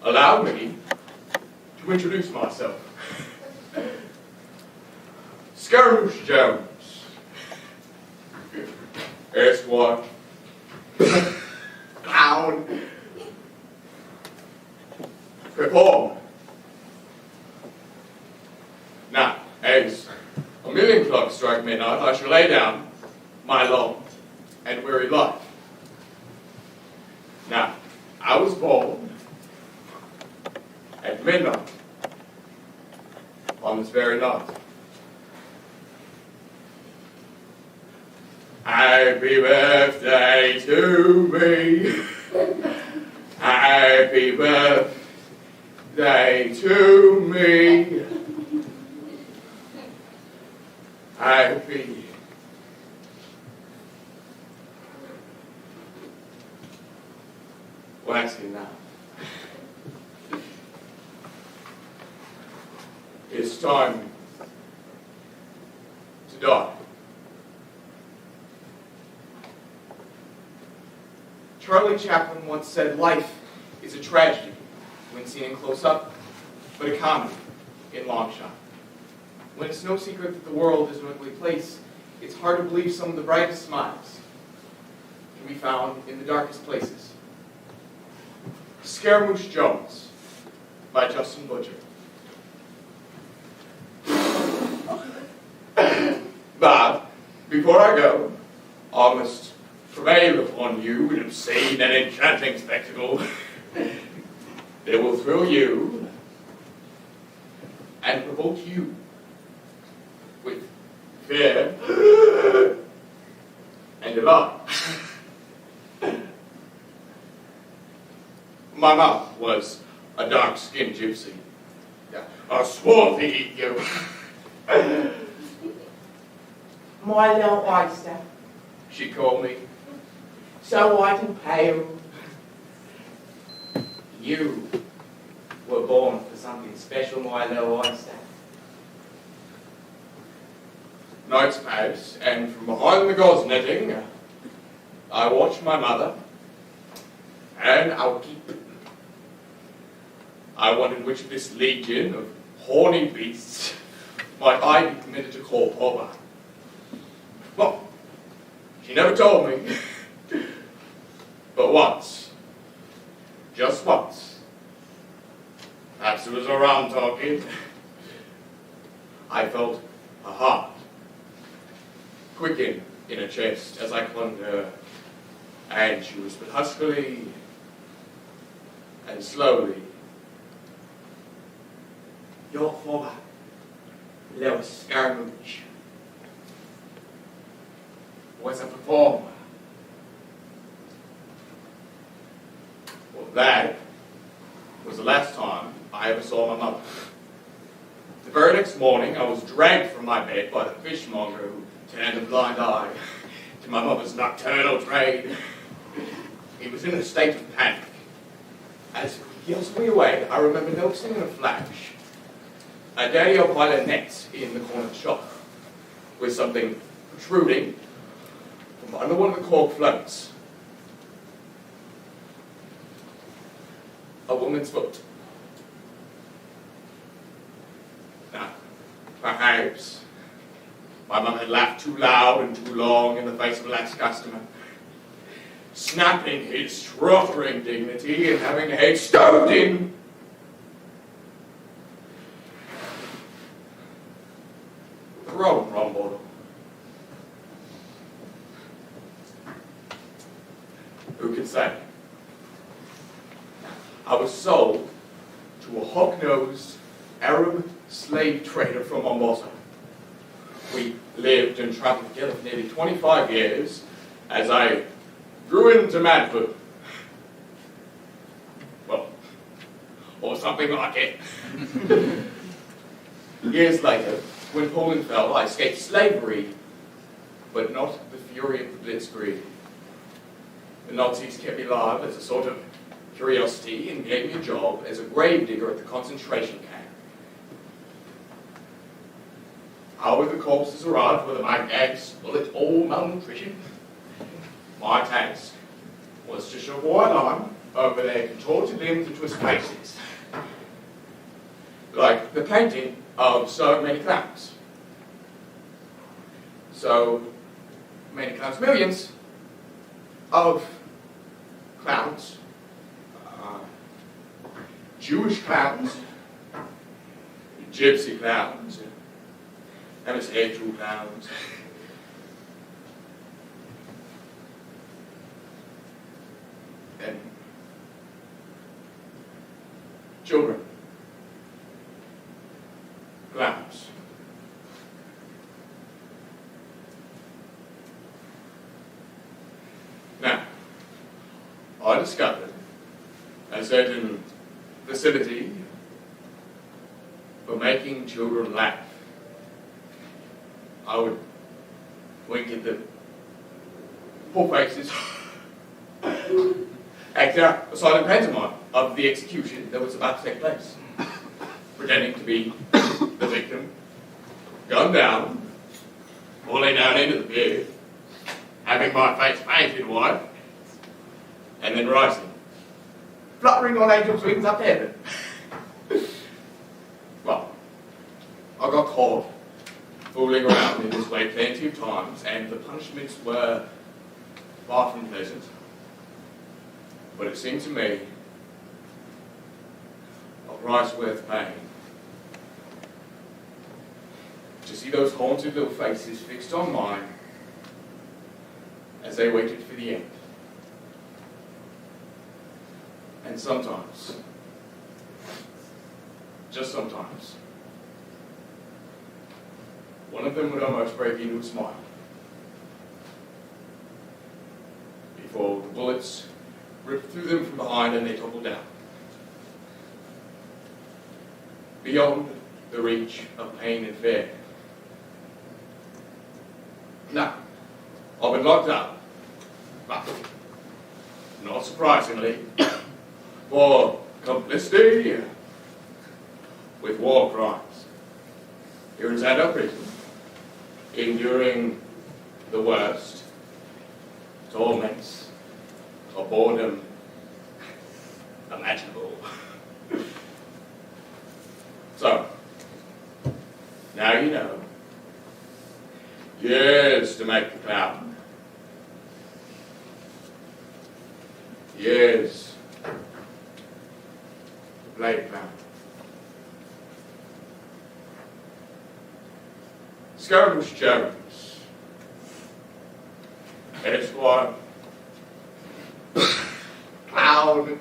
allow me to introduce myself. Scaramouche Jones, Esquire, Clown, Performer. Now, as a million clocks strike midnight, I shall lay down my long and weary life. Now, I was born at midnight on this very night. Happy birthday to me. Happy birthday to me. Happy. Waxing now. It's time to die. Charlie Chaplin once said, life is a tragedy when seen in close-up, but a comedy in long shot. When it's no secret that the world is an ugly place, it's hard to believe some of the brightest smiles can be found in the darkest places. Scaramouche Jones by Justin Butcher. But before I go, I must prevail upon you an obscene and enchanting spectacle that will thrill you and provoke you with fear and delight. My mother was a dark-skinned gypsy, a swarthy you. My little oyster, She called me. so white and pale. You were born for something special, my little oyster. Nights passed, and from behind the gauze netting, I watched my mother, and I would keep. I wondered which of this legion of horny beasts might I be permitted to call Papa. Well, she never told me, but once, just once, perhaps it was around talking, I felt a heart quicken in her chest as I clung to her, and she whispered huskily and slowly, Your father, little Scaramouche, was a performer. Well, that was the last time I ever saw my mother. The very next morning, I was dragged from my bed by the fishmonger who turned a blind eye to my mother's nocturnal trade. He was in a state of panic. As he hustled me away, I remember noticing in a flash a daddy-o pile of nets in the corner of the shop, with something protruding from under one of the cork floats. A woman's foot. Now, perhaps my mum had laughed too loud and too long in the face of a last customer, snapping his struttering dignity and having a head stoved in. The rum bottle. Who can say? I was sold to a hawk-nosed Arab slave trader from Mombasa. We lived and traveled together for nearly 25 years as I grew into manhood. Well, or something like it. Years later, when Poland fell, I escaped slavery, but not the fury of the blitzkrieg. The Nazis kept me alive as a sort of curiosity and gave me a job as a gravedigger at the concentration camp. How would the corpses arrive whether my gags bullet all malnutrition? My task was to show one arm over their contorted limbs and twisted faces, like the painting of so many clowns. So many clowns, millions of clowns, Jewish clowns, gypsy clowns, homosexual clowns, and children, clowns. Now, I discovered a certain facility for making children laugh. I would wink at the poor faces, act out a silent pantomime of the execution that was about to take place, pretending to be the victim, gunned down, falling down into the pit, having my face painted white, and then rising, fluttering on angel's wings up to heaven. Well, I got caught fooling around in this way plenty of times, and the punishments were far from pleasant. But it seemed to me a price worth paying to see those haunted little faces fixed on mine as they waited for the end. And sometimes, just sometimes, one of them would almost break into a smile before the bullets ripped through them from behind and they toppled down, beyond the reach of pain and fear. Now, I've been locked up, but not surprisingly, for complicity with war crimes. Here in Sandow Prison, enduring the worst torments of boredom imaginable. So, now you know. Years to make the clown. Years to play the clown. Scaramouche Jones, Esquire, clown